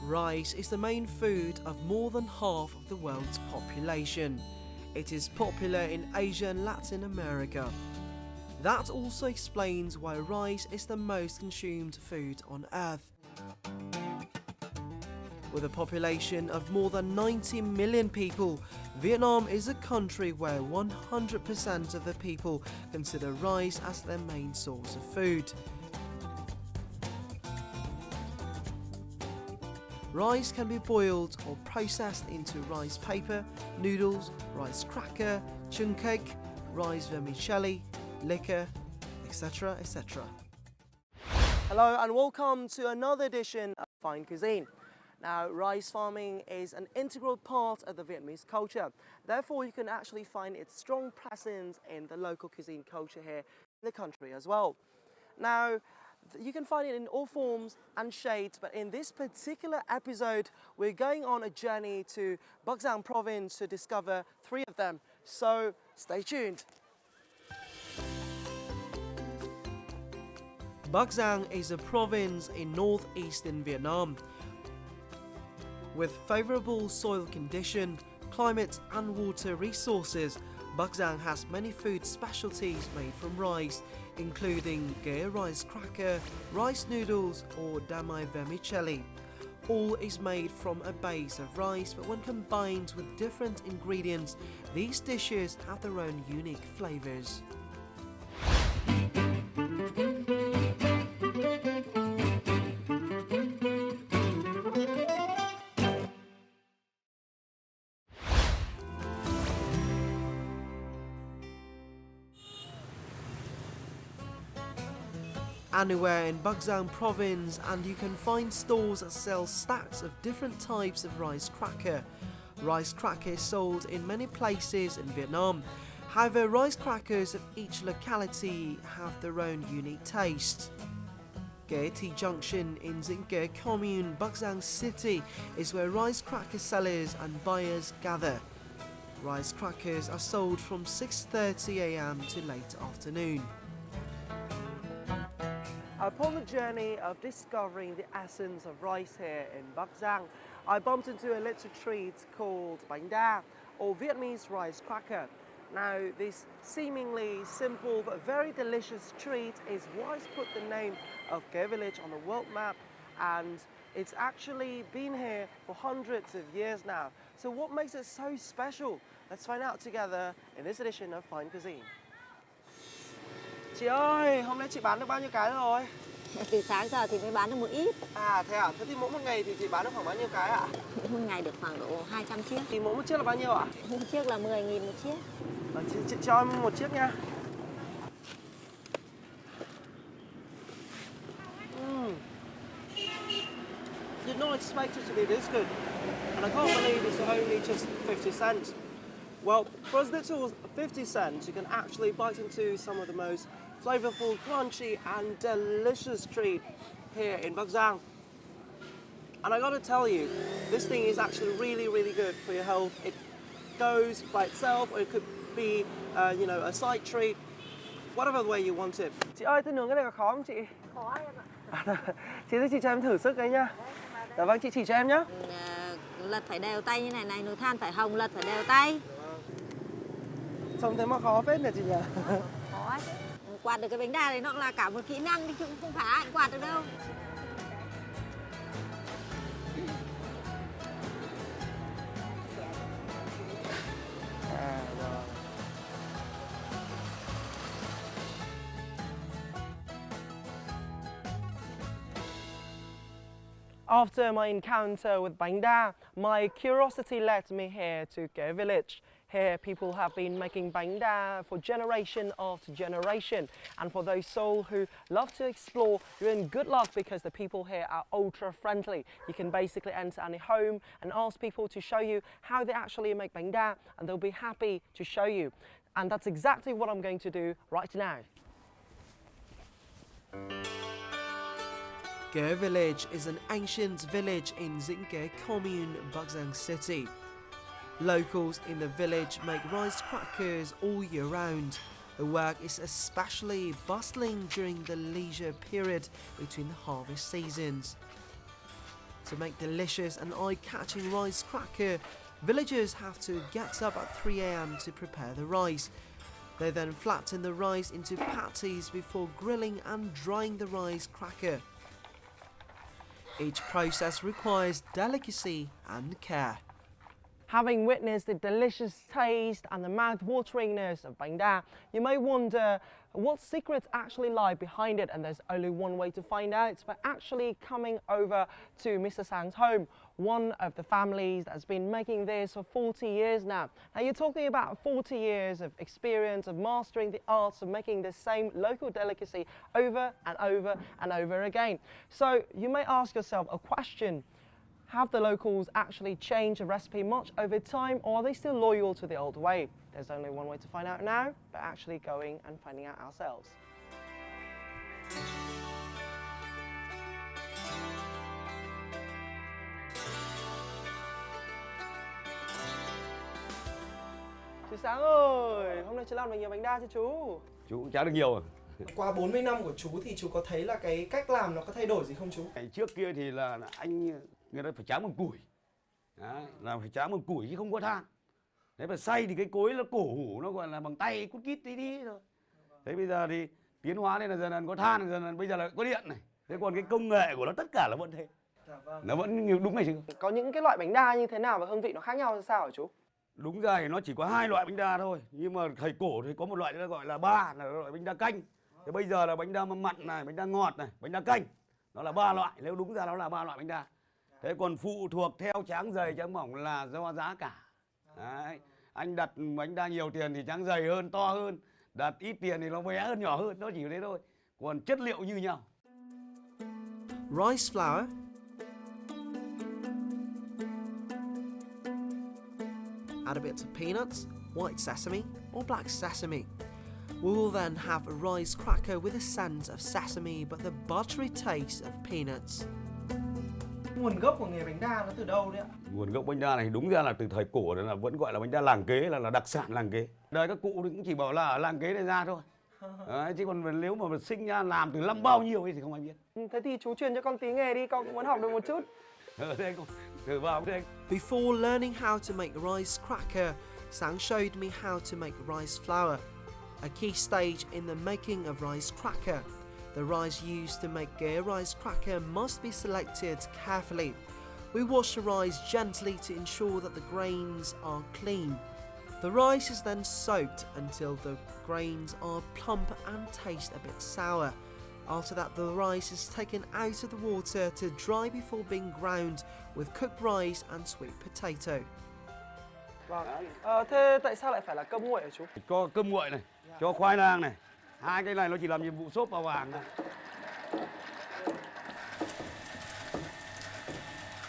Rice is the main food of more than half of the world's population. It is popular in Asia and Latin America. That also explains why rice is the most consumed food on Earth. With a population of more than 90 million people, Vietnam is a country where 100% of the people consider rice as their main source of food. Rice can be boiled or processed into rice paper, noodles, rice cracker, chung cake, rice vermicelli, liquor, etc. etc. Hello and welcome to another edition of Fine Cuisine. Now, rice farming is an integral part of the Vietnamese culture. Therefore, you can actually find its strong presence in the local cuisine culture here in the country as well. Now, you can find it in all forms and shades, but in this particular episode, we're going on a journey to Bắc Giang province to discover 3 of them. So, stay tuned. Bắc Giang is a province in northeastern Vietnam. With favorable soil condition, climate and water resources, Bắc Giang has many food specialties made from rice, including ghee rice cracker, rice noodles or damai vermicelli. All is made from a base of rice, but when combined with different ingredients, these dishes have their own unique flavors. Anywhere in Bắc Giang province and you can find stores that sell stacks of different types of rice cracker. Rice cracker is sold in many places in Vietnam. However, rice crackers of each locality have their own unique taste. Ghé Thi Junction in Dinh Kế Commune, Bắc Giang City is where rice cracker sellers and buyers gather. Rice crackers are sold from 6:30 a.m. to late afternoon. Upon the journey of discovering the essence of rice here in Bắc Giang, I bumped into a little treat called bánh đa, or Vietnamese rice cracker. Now, this seemingly simple but very delicious treat is what has put the name of Ghé Village on the world map, and it's actually been here for hundreds of years now. So what makes it so special? Let's find out together in this edition of Fine Cuisine. Chị ơi, hôm nay chị bán được bao nhiêu cái rồi? Từ sáng giờ thì mới bán được một ít. À thế à? Thế thì mỗi một ngày thì chị bán được khoảng bao nhiêu cái ạ? Một ngày được khoảng độ 200 chiếc. Thì mỗi một chiếc là bao nhiêu ạ? Một chiếc là 10.000 một chiếc. Chị cho em một chiếc nha. Did not expect it to be this good. And I can't believe it's only just 50 cents. Well, for as little as 50 cents, you can actually bite into some of the most flavorful, crunchy and delicious treat here in Bắc Giang. And I gotta tell you, this thing is actually really good for your health. It goes by itself, or it could be, a side treat, whatever way you want it. Chị ơi, tôi nướng cái này có khó không chị? Khó em ạ. Chị ơi, chị cho em thử sức đấy nhá. Dạ vâng, chị chỉ cho em nhá. Lật phải đều tay như này, nồi than phải hồng, lật phải đều tay. Trông thế mà khó phết nhỉ chị nhỉ? Khó ấy. Quạt được cái bánh đa này nó là cả một kỹ năng, chứ không phải ai quạt được đâu. After my encounter with bánh đa, my curiosity led me here to Ghé Village. Here, people have been making bánh đa for generation after generation. And for those souls who love to explore, you're in good luck because the people here are ultra friendly. You can basically enter any home and ask people to show you how they actually make bánh đa, and they'll be happy to show you. And that's exactly what I'm going to do right now. Ghé Village is an ancient village in Dinh Kế Commune, Bắc Giang City. Locals in the village make rice crackers all year round. The work is especially bustling during the leisure period between the harvest seasons. To make delicious and eye-catching rice cracker, villagers have to get up at 3 a.m. to prepare the rice. They then flatten the rice into patties before grilling and drying the rice cracker. Each process requires delicacy and care. Having witnessed the delicious taste and the mouth-wateringness of bánh đa, you may wonder what secrets actually lie behind it, and there's only one way to find out. It's by actually coming over to Mr. Sang's home, one of the families that's been making this for 40 years now. Now you're talking about 40 years of experience of mastering the arts of making the same local delicacy over and over and over again. So you may ask yourself a question. Have the locals actually changed the recipe much over time, or are they still loyal to the old way? There's only one way to find out now, but actually going and finding out ourselves. Chú Sáng ơi, hôm nay chú làm được nhiều bánh đa chứ chú? Chú cũng chả được nhiều. Qua 40 năm của chú thì chú có thấy là cái cách làm nó có thay đổi gì không chú? Ngày trước kia thì là người ta phải tráng bằng củi. Đấy, là phải tráng bằng củi chứ không có than. Đấy, mà xay thì cái cối nó cổ hủ, nó gọi là bằng tay cút kít tí tí thôi. Thế bây giờ thì tiến hóa nên là dần dần có than, dần dần bây giờ là có điện này. Thế còn cái công nghệ của nó tất cả là vẫn thế. Nó vẫn đúng này chứ. Có những cái loại bánh đa như thế nào và hương vị nó khác nhau ra sao hả chú? Đúng ra thì nó chỉ có 2 loại bánh đa thôi. Nhưng mà thời cổ thì có một loại nó gọi là ba, là loại bánh đa canh. Thế bây giờ là bánh đa mặn này, bánh đa ngọt này, bánh đa canh. Nó là 3 loại, nếu đúng ra nó là 3 loại bánh đa. Thế còn phụ thuộc theo tráng dày tráng mỏng là do giá cả. Đấy. Anh đặt bánh đa nhiều tiền thì tráng dày hơn, to hơn. Đặt ít tiền thì nó bé hơn, nhỏ hơn, nó chỉ thế thôi. Còn chất liệu như nhau. Rice flour, add a bit of peanuts, white sesame or black sesame. We will then have a rice cracker with a scent of sesame but the buttery taste of peanuts. Nguồn gốc của nghề bánh đa nó từ đâu đấy ạ? Nguồn gốc bánh đa này đúng ra là từ thời cổ là vẫn gọi là bánh đa làng kế, là đặc sản làng kế. Đời các cụ thì cũng chỉ bảo là ở làng kế này ra thôi. Đấy, chứ còn nếu mà sinh ra làm từ năm bao nhiêu ấy thì không ai biết. Thế thì chú truyền cho con tí nghề đi, con cũng muốn học được một chút. Thế thử vào đây. Before learning how to make rice cracker, Sang showed me how to make rice flour, a key stage in the making of rice cracker. The rice used to make a rice cracker must be selected carefully. We wash the rice gently to ensure that the grains are clean. The rice is then soaked until the grains are plump and taste a bit sour. After that, the rice is taken out of the water to dry before being ground with cooked rice and sweet potato. Vâng. Thế tại sao lại phải là cơm nguội hả chú? Cho cơm nguội này, cho khoai lang này. 2 cái này nó chỉ làm nhiệm vụ xốp vào vàng thôi.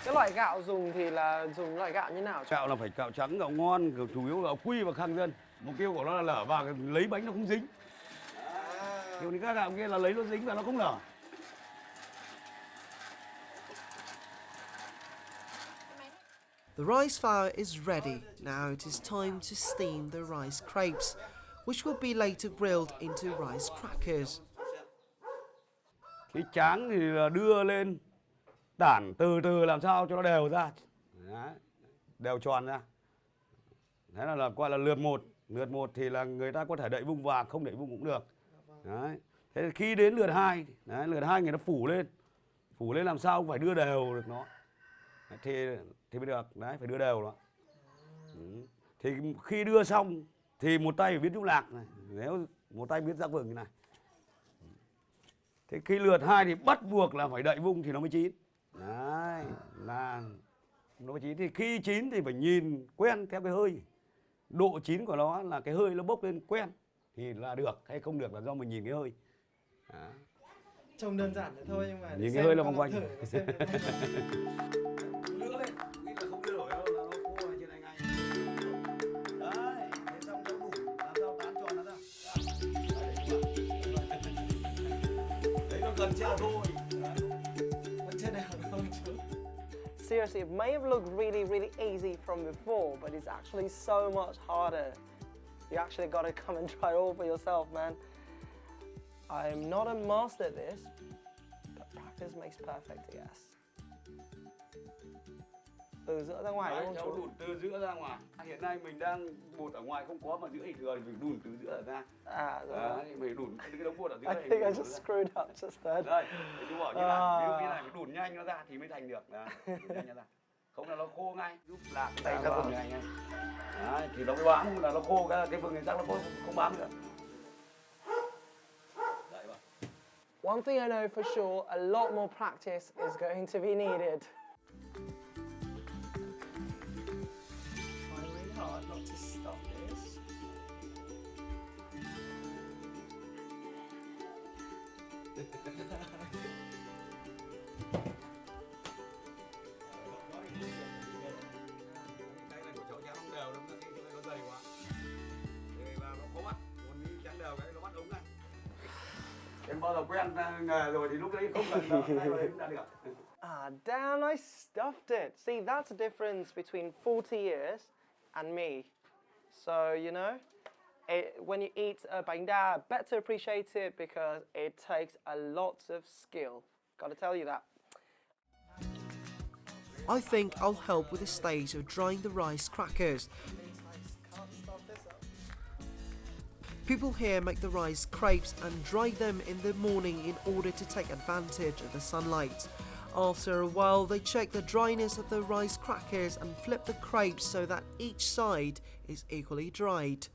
Cái loại gạo dùng thì là dùng loại gạo như nào chú? Gạo là phải gạo trắng, gạo ngon, chủ yếu gạo quy và khang dân. Mục tiêu của nó là lở vào lấy bánh nó không dính. Kiểu như các gạo kia là lấy nó dính và nó không lở. The rice flour is ready. Now it is time to steam the rice crepes, which will be later grilled into rice crackers. Cái tráng thì là đưa lên tản từ từ làm sao cho nó đều ra. Đấy, đều tròn ra. Thế là gọi là lượt một. Lượt một thì là người ta có thể đậy vung vàng, không đậy vung cũng được. Đấy. Thế khi đến lượt 2, đấy, lượt 2 người ta phủ lên. Phủ lên làm sao cũng phải đưa đều được nó. Thì mới được, đấy, phải đưa đều nó. Thì khi đưa xong thì một tay phải biết nhúc lạc này, nếu một tay biết rắc vừng như này. Thế khi lượt 2 thì bắt buộc là phải đậy vung thì nó mới chín. Đấy, là nó mới chín. Thì khi chín thì phải nhìn quen theo cái hơi. Độ chín của nó là cái hơi nó bốc lên quen thì là được, hay không được là do mình nhìn cái hơi. Đó. Trông đơn giản thế thôi nhưng mà nhìn cái hơi là vòng quanh. Seriously, it may have looked really, really easy from before, but it's actually so much harder. You actually got to come and try it all for yourself, man. I'm not a master at this, but practice makes perfect, I guess. Từ giữa ra ngoài Đấy, đúng cháu không chú? đùn từ giữa ra ngoài. Hiện nay mình đang bột ở ngoài không có mà giữa thì thừa thì mình đùn từ giữa ra. À rồi. Đấy, mình đùn cái đống bột ở giữa I này. think I just screwed up just then. Đây, thì chú bảo như này, ví dụ như này phải đùn nhanh nó ra thì mới thành được. Đấy, đùn nhanh nó ra. Không là nó khô ngay, giúp lạc cái tay ra vùng này ngay. Đấy, thì nó mới bám, là nó khô cái vùng này chắc nó không bám nữa. Đấy vậy. One thing I know for sure, a lot more practice is going to be needed. Trying really hard not to stop this. Cái này của cháu chán không đều đâu, cái này nó dày quá. Thì là nó khó bắt, còn như chán đều cái nó bắt ống này. Em bao giờ quen nghề rồi thì lúc đấy không cần đâu, ngay vào đấy cũng đã được. Ah, damn, I stuffed it. See, that's a difference between 40 years and me. So, you know, when you eat a bánh đa, better appreciate it because it takes a lot of skill. Gotta tell you that. I think I'll help with the stage of drying the rice crackers. People here make the rice crepes and dry them in the morning in order to take advantage of the sunlight. After a while, they check the dryness of the rice crackers and flip the crepes so that each side is equally dried.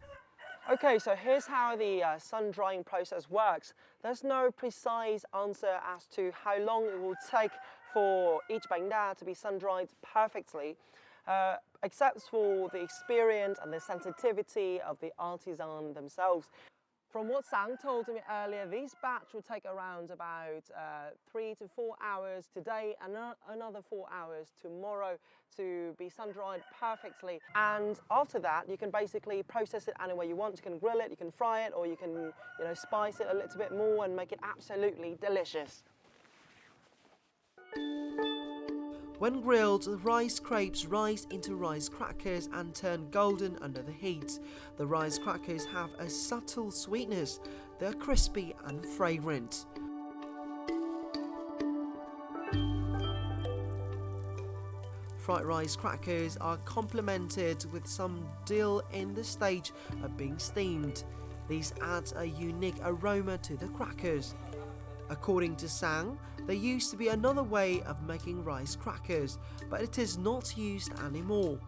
Okay, so here's how the sun drying process works. There's no precise answer as to how long it will take for each bánh đa to be sun dried perfectly, except for the experience and the sensitivity of the artisan themselves. From what Sang told me earlier, these batch will take around about 3 to 4 hours today and another 4 hours tomorrow to be sun-dried perfectly. And after that, you can basically process it any way you want. You can grill it, you can fry it, or you can, you know, spice it a little bit more and make it absolutely delicious. When grilled, the rice crepes rise into rice crackers and turn golden under the heat. The rice crackers have a subtle sweetness. They're crispy and fragrant. Fried rice crackers are complemented with some dill in the stage of being steamed. These add a unique aroma to the crackers. According to Sang, there used to be another way of making rice crackers, but it is not used anymore.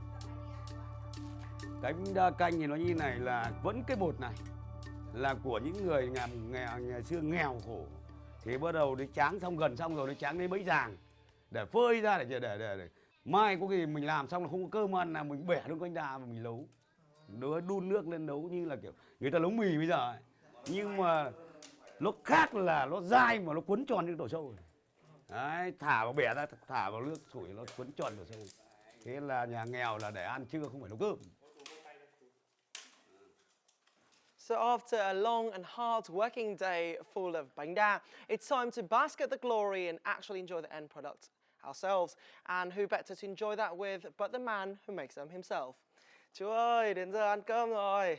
Cái bánh đa canh thì nó như này là vẫn cái bột này là của những người ngày xưa nghèo khổ, thì bắt đầu đi tráng xong rồi đi tráng lấy bấy ràng để phơi ra để mai có khi mình làm xong là không có cơm ăn là mình bẻ luôn bánh đa mà mình nấu, đun nước lên nấu như là kiểu người ta nấu mì bây giờ ấy. Nhưng mà nó khác là nó dai mà nó quấn tròn như tổ sâu. Đấy, thả vào bẻ ra, thả vào nước sủi nó quấn tròn tổ sâu. Thế là nhà nghèo là để ăn trưa không phải nấu cơm. So after a long and hard working day full of bánh đa, it's time to bask at the glory and actually enjoy the end product ourselves. And who better to enjoy that with but the man who makes them himself. Chú ơi, đến giờ ăn cơm rồi.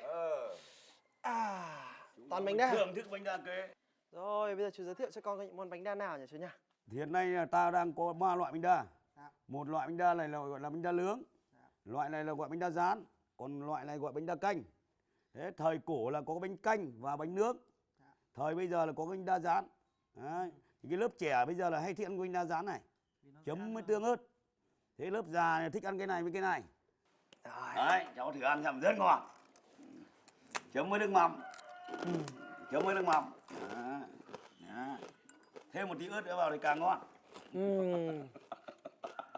Toàn bánh đa. Thưởng thức bánh đa kế. Rồi, bây giờ chú giới thiệu cho con những món bánh đa nào nhỉ chú nhỉ? Hiện nay là ta đang có 3 loại bánh đa. Một loại bánh đa này là gọi là bánh đa nướng. Loại này là gọi bánh đa rán. Còn loại này gọi bánh đa canh. Thế thời cổ là có bánh canh và bánh nướng. Thời bây giờ là có bánh đa rán. Đấy. Thì cái lớp trẻ bây giờ là hay thích ăn bánh đa rán này. Chấm với tương ớt. Thế lớp già này thích ăn cái này với cái này. Đấy, cháu thử ăn xem rất ngon. Chấm với nước mắm. Chấm với nước mắm. Đó. Thêm một tí ớt nữa vào thì càng ngon.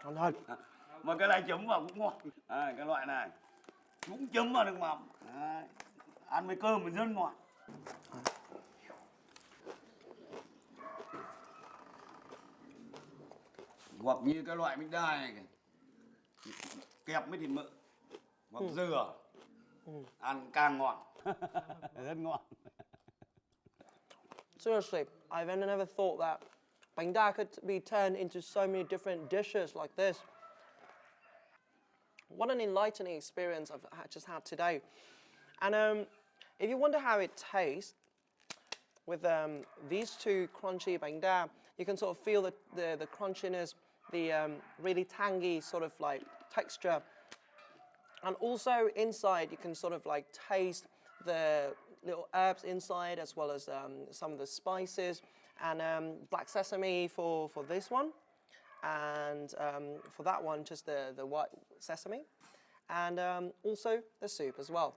Ngon thật. Mà cái này chấm vào cũng ngon. Cái loại này cũng chấm vào nước mắm. Đấy. Ăn với cơm thì rất ngon. Hoặc như cái loại bánh đa này kẹp với thịt mỡ hoặc dừa, ăn càng ngon. Rất ngon. Seriously, I've never thought that bánh đa could be turned into so many different dishes like this. What an enlightening experience I've just had today. And if you wonder how it tastes, with these two crunchy bánh đa, you can sort of feel the crunchiness the really tangy sort of like texture. And also inside you can sort of like taste the little herbs inside, as well as some of the spices, and black sesame for this one, and for that one just the white sesame, and also the soup as well.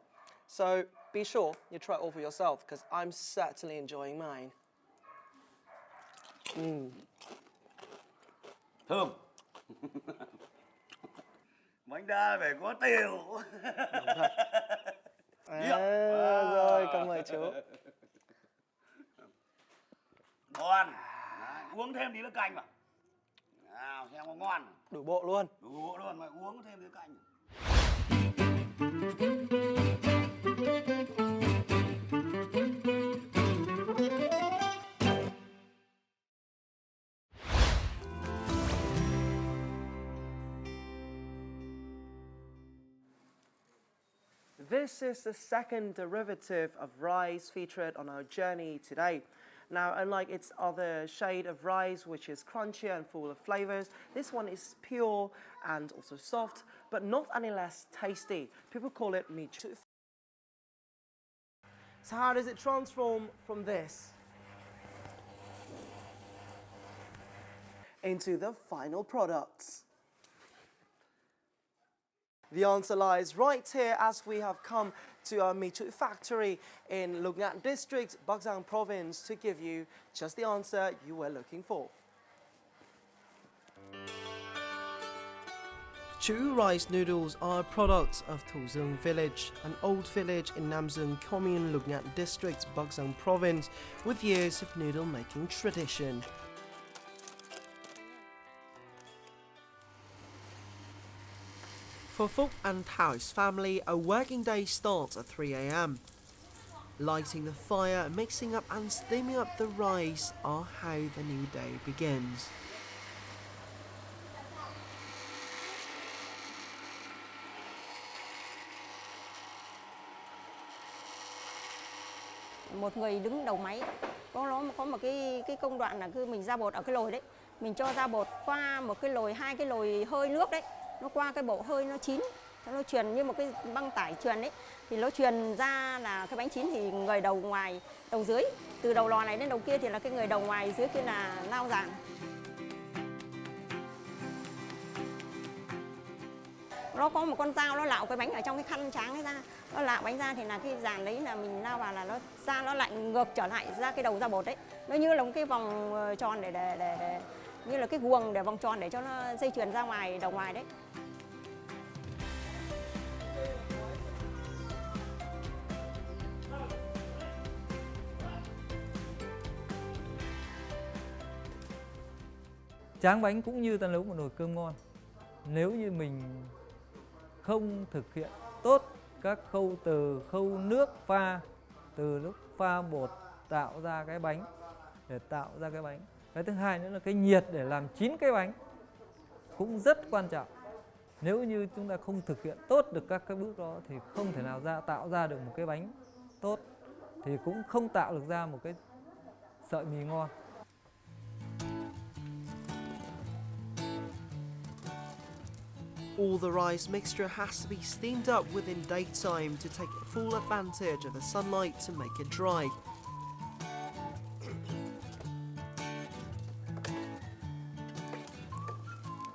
So be sure you try it all for yourself, because I'm certainly enjoying mine. Thơm. Bánh đa phải có tiêu. Rồi, cảm ơn chú. Ngon. Đấy, uống thêm tí nước canh vào. Nào, xem có ngon. Đủ bộ luôn. Đủ bộ luôn, mà uống thêm tí canh. This is the second derivative of rice featured on our journey today. Now, unlike its other shade of rice, which is crunchier and full of flavors, this one is pure and also soft, but not any less tasty. People call it mi chu. So how does it transform from this into the final products? The answer lies right here, as we have come to our Mi Chu factory in Lục Ngạn district, Bắc Giang province, to give you just the answer you were looking for. Chu rice noodles are a product of Thủ Dưng village, an old village in Nam Dưng commune, Lục Ngạn district, Bắc Giang province, with years of noodle making tradition. For Phúc and Thảo family, a working day starts at 3 a.m. Lighting the fire, mixing up and steaming up the rice are how the new day begins. Một người đứng đầu máy, có một cái công đoạn là cứ mình ra bột ở cái lồi đấy, mình cho ra bột qua một cái lồi, hai cái lồi hơi nước đấy, nó qua cái bộ hơi nó chín, nó truyền như một cái băng tải truyền đấy, thì nó truyền ra là cái bánh chín, thì người đầu ngoài, đầu dưới, từ đầu lò này đến đầu kia thì là cái người đầu ngoài, dưới kia là lao giàn. Nó có một con dao nó lạo cái bánh ở trong cái khăn tráng ấy ra, nó lạo bánh ra thì là cái dàn đấy là mình lao vào là nó ra, nó lại ngược trở lại ra cái đầu ra bột đấy, nó như là một cái vòng tròn để như là cái guồng để vòng tròn để cho nó dây chuyền ra ngoài đầu ngoài đấy. Tráng bánh cũng như ta nấu một nồi cơm ngon. Nếu như mình không thực hiện tốt các khâu, từ khâu nước pha, từ lúc pha bột tạo ra cái bánh, để tạo ra cái bánh. Cái thứ hai nữa là cái nhiệt để làm chín cái bánh cũng rất quan trọng. Nếu như chúng ta không thực hiện tốt được các cái bước đó thì không thể nào tạo ra được một cái bánh tốt, thì cũng không tạo được ra một cái sợi mì ngon. All the rice mixture has to be steamed up within daytime to take full advantage of the sunlight to make it dry.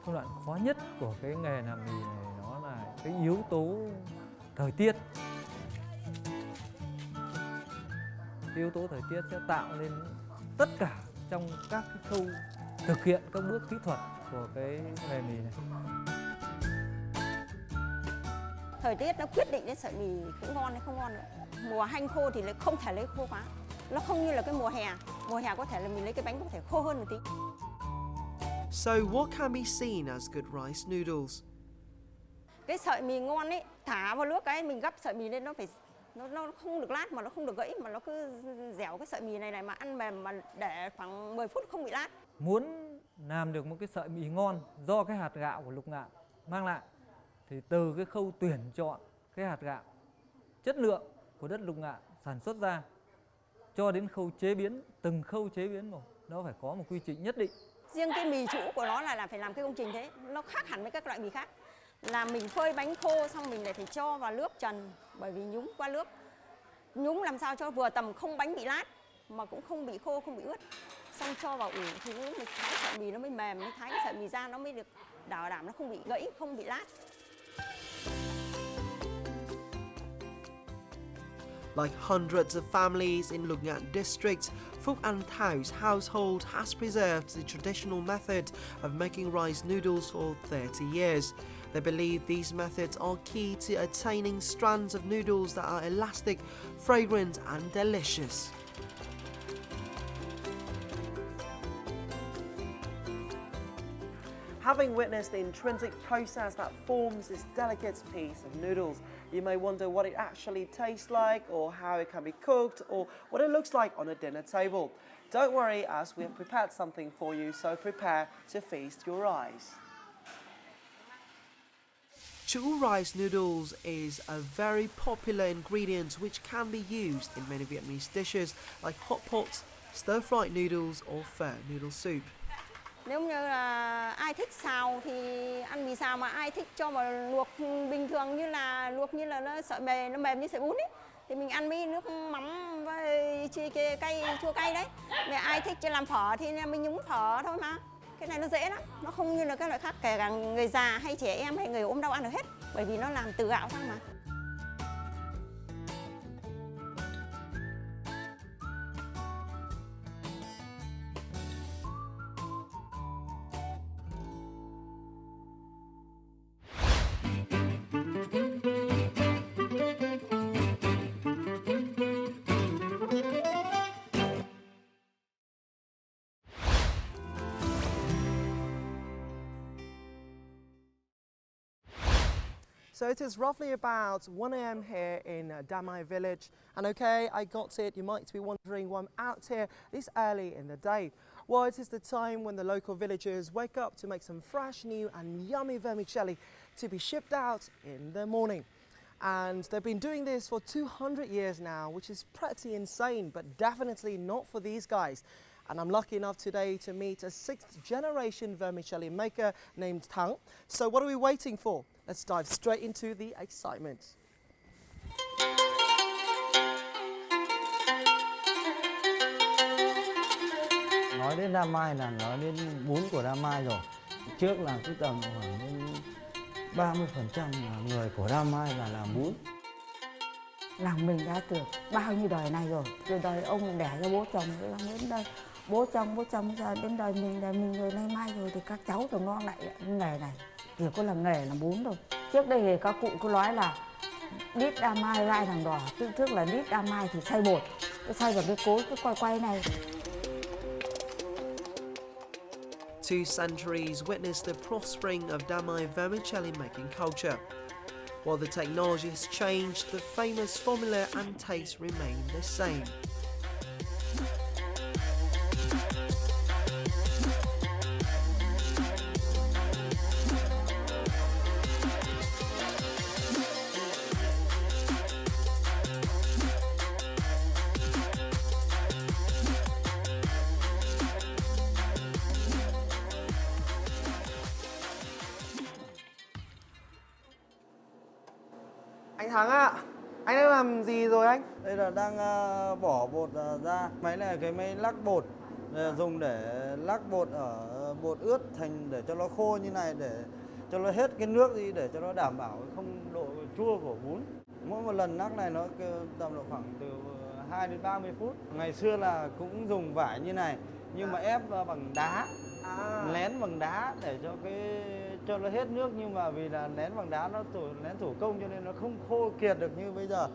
Công đoạn khó nhất của cái nghề làm mì này nó là cái yếu tố thời tiết. Cái yếu tố thời tiết sẽ tạo nên tất cả trong các cái khâu thực hiện các bước kỹ thuật của cái nghề mì này. Thời tiết nó quyết định đến sợi mì cũng ngon hay không ngon nữa. Mùa hanh khô thì lại không thể lấy khô quá. Nó không như là cái mùa hè. Mùa hè có thể là mình lấy cái bánh có thể khô hơn một tí. So what can be seen as good rice noodles? Cái sợi mì ngon ấy, thả vào nước cái mình gắp sợi mì lên, nó không được lát mà nó không được gãy, mà nó cứ dẻo cái sợi mì này mà ăn mềm, mà để khoảng 10 phút không bị lát. Muốn làm được một cái sợi mì ngon do cái hạt gạo của Lục Ngạn mang lại, thì từ cái khâu tuyển chọn cái hạt gạo chất lượng của đất Lục Ngạn sản xuất ra cho đến khâu chế biến, từng khâu chế biến một nó phải có một quy trình nhất định. Riêng cái mì trũ của nó là phải làm cái công trình thế, nó khác hẳn với các loại mì khác. Là mình phơi bánh khô xong mình lại phải cho vào nước trần, bởi vì nhúng qua nước. Nhúng làm sao cho vừa tầm không bánh bị lát mà cũng không bị khô, không bị ướt. Xong cho vào ủ thì mới thái sợi mì nó mới mềm, mới thái cái sợi mì ra nó mới được bảo đảm nó không bị gãy, không bị lát. Like hundreds of families in Lục Ngạn district, Phúc An Thau's household has preserved the traditional method of making rice noodles for 30 years. They believe these methods are key to attaining strands of noodles that are elastic, fragrant and delicious. Having witnessed the intrinsic process that forms this delicate piece of noodles, you may wonder what it actually tastes like, or how it can be cooked, or what it looks like on a dinner table. Don't worry, as we have prepared something for you, so prepare to feast your eyes. Chữ rice noodles is a very popular ingredient which can be used in many Vietnamese dishes like hot pot, stir-fried noodles or phở noodle soup. Nếu như là ai thích xào thì ăn mì xào, mà ai thích cho vào luộc bình thường như là luộc như là nó sợi mềm, nó mềm như sợi bún ấy, thì mình ăn với nước mắm với cay, chua cay đấy. Mà ai thích cho làm phở thì mình nhúng phở thôi mà. Cái này nó dễ lắm, nó không như là các loại khác, kể cả người già hay trẻ em hay người ốm đau ăn được hết, bởi vì nó làm từ gạo sang mà. So it is roughly about 1 a.m. here in Damai village. And okay, I got it. You might be wondering why I'm out here this early in the day. Well, it is the time when the local villagers wake up to make some fresh, new and yummy vermicelli to be shipped out in the morning. And they've been doing this for 200 years now, which is pretty insane, but definitely not for these guys. And I'm lucky enough today to meet a 6th generation vermicelli maker named Thắng. So what are we waiting for? Let's dive straight into the excitement. Nói đến Đa Mai là nói đến bún của Đa Mai rồi. Trước là cứ tầm khoảng đến 30% là người của Đa Mai là làm bún. Làng mình đã từ bao nhiêu đời này rồi, từ đời ông đẻ ra bố chồng đến đây, bố chồng ra đến đời mình rồi nay mai rồi thì các cháu của nó lại nghề này, chỉ có là nghề làm bún thôi. Trước đây thì các cụ cứ nói là đít Đa Mai vai thằng đỏ, tức là đít Đa Mai thì xay bột, xay vào cái cối cái quay này. 2 centuries witnessed the prospering of Damai vermicelli making culture. While the technology has changed, the famous formula and taste remain the same. Anh Thắng ạ, anh đang làm gì rồi anh? Đây là đang bỏ bột ra. Máy này là cái máy lắc bột, dùng để lắc bột ở bột ướt thành để cho nó khô như này, để cho nó hết cái nước đi, để cho nó đảm bảo không độ chua của bún. Mỗi một lần lắc này nó tầm độ khoảng từ 2 đến 30 phút. Ngày xưa là cũng dùng vải như này, nhưng mà ép bằng đá, lén bằng đá để cho nó hết nước, nhưng mà vì là lén bằng đá, nó lén thủ công cho nên nó không khô kiệt được như bây giờ.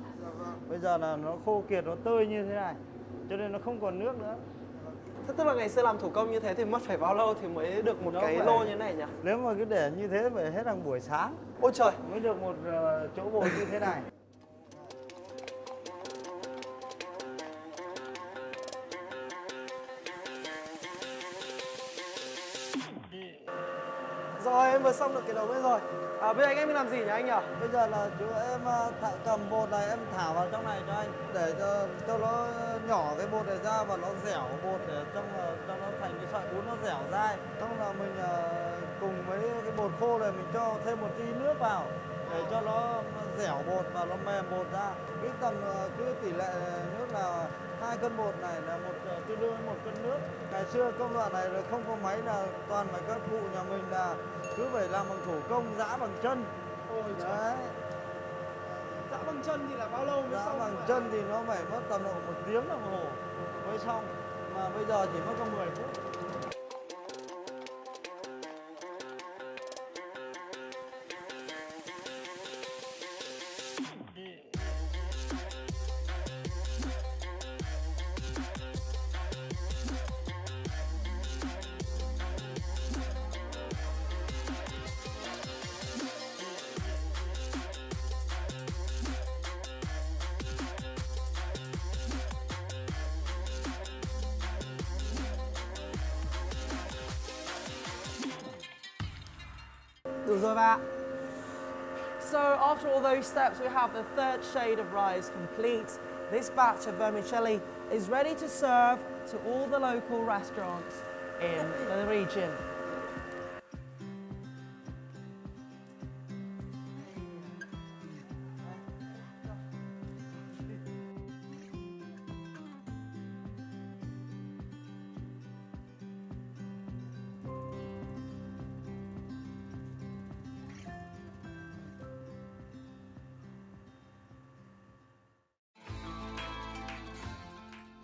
Bây giờ là nó khô kiệt, nó tơi như thế này, cho nên nó không còn nước nữa. Thế tức là ngày xưa làm thủ công như thế thì mất phải bao lâu thì mới được một cái lô như thế này nhỉ? Nếu mà cứ để như thế phải hết hàng buổi sáng. Ôi trời! Mới được một chỗ bột như thế này. Rồi em vừa xong được cái đầu bên rồi. Bây giờ anh em mình làm gì nhỉ anh nhỉ? Bây giờ là chú em cầm bột này em thả vào trong này cho anh để cho nó nhỏ cái bột này ra và nó dẻo bột để cho nó thành cái sợi bún nó dẻo dai. Xong là mình cùng với cái bột khô này mình cho thêm một tí nước vào để cho nó dẻo bột và nó mềm bột ra. Cái tầm cứ tỷ lệ nước là 2 cân bột này là tương đương với 1 cân nước. Ngày xưa công đoạn này rồi không có máy là toàn phải các cụ nhà mình là cứ phải làm bằng thủ công, giã bằng chân. Ôi trời. Đấy. Giã bằng chân thì là bao lâu mới Giã xong? bằng chân thì nó phải mất tầm độ 1 tiếng đồng hồ mới xong. Mà bây giờ chỉ mất có 10 phút. Được rồi ba. So after all those steps, we have the third shade of rise complete. This batch of vermicelli is ready to serve to all the local restaurants in the region.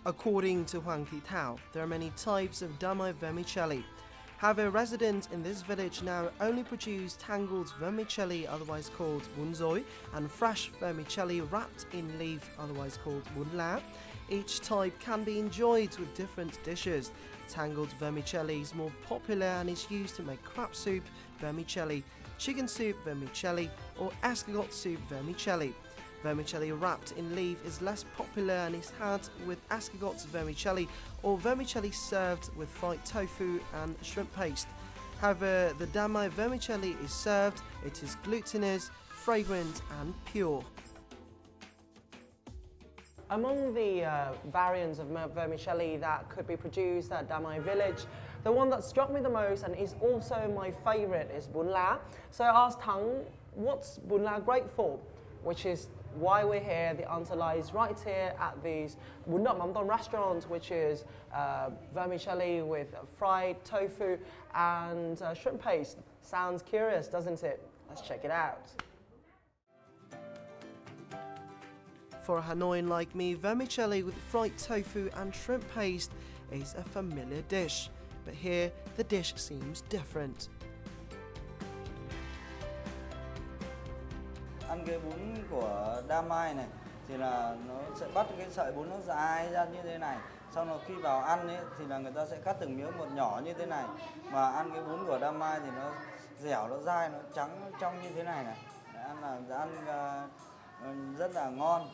According to Huang Thi Tao, there are many types of damai vermicelli. However, residents in this village now only produce tangled vermicelli, otherwise called bunzoi, and fresh vermicelli wrapped in leaf, otherwise called bunla. Each type can be enjoyed with different dishes. Tangled vermicelli is more popular and is used to make crab soup vermicelli, chicken soup vermicelli, or escargot soup vermicelli. Vermicelli wrapped in leaf is less popular and is had with escargot vermicelli or vermicelli served with fried tofu and shrimp paste. However, the damai vermicelli is served, it is glutinous, fragrant and pure. Among the variants of vermicelli that could be produced at Damai village, the one that struck me the most and is also my favorite is bunla. So I asked Tang, what's bunla great for? Which is why we're here. The answer lies right here at these Bundok Mamdon restaurants, which is vermicelli with fried tofu and shrimp paste. Sounds curious, doesn't it? Let's check it out. For a Hanoian like me, vermicelli with fried tofu and shrimp paste is a familiar dish, but here the dish seems different. Ăn cái bún của Đa Mai này thì là nó sẽ bắt cái sợi bún nó dài ra như thế này. Xong rồi khi vào ăn ấy thì là người ta sẽ cắt từng miếng một nhỏ như thế này. Mà ăn cái bún của Đa Mai thì nó dẻo, nó dai, nó trắng, nó trong như thế này này. Ăn rất là ngon.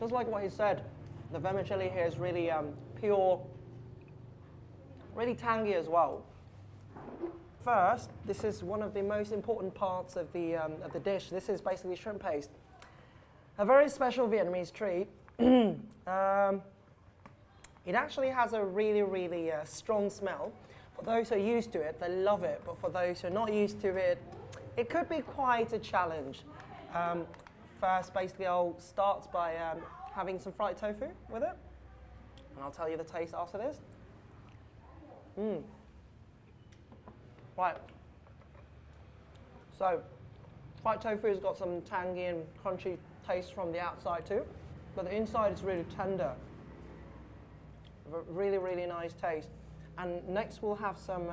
Just like what he said, the vermicelli here is really pure, really tangy as well. First, this is one of the most important parts of the dish. This is basically shrimp paste, a very special Vietnamese treat. It actually has a really strong smell. For those who are used to it, they love it. But for those who are not used to it, it could be quite a challenge. First, basically, I'll start by having some fried tofu with it, and I'll tell you the taste after this. Right. So, fried tofu has got some tangy and crunchy taste from the outside too, but the inside is really tender. Really nice taste. And next we'll have some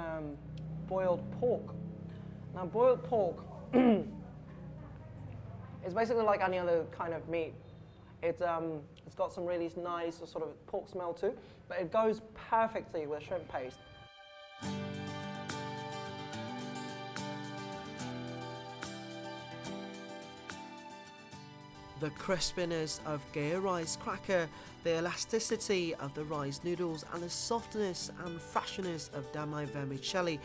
boiled pork. Now, boiled pork is basically like any other kind of meat. It's got some really nice sort of pork smell too, but it goes perfectly with shrimp paste. The crispiness of Gaya rice cracker, the elasticity of the rice noodles, and the softness and freshness of damai vermicelli.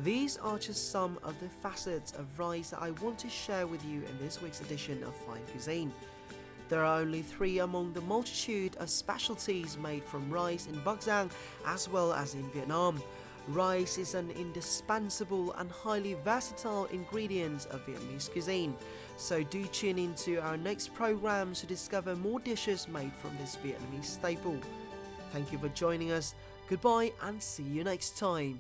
These are just some of the facets of rice that I want to share with you in this week's edition of Fine Cuisine. There are only 3 among the multitude of specialties made from rice in Bắc Giang as well as in Vietnam. Rice is an indispensable and highly versatile ingredient of Vietnamese cuisine, so do tune into our next programs to discover more dishes made from this Vietnamese staple. Thank you for joining us, goodbye and see you next time.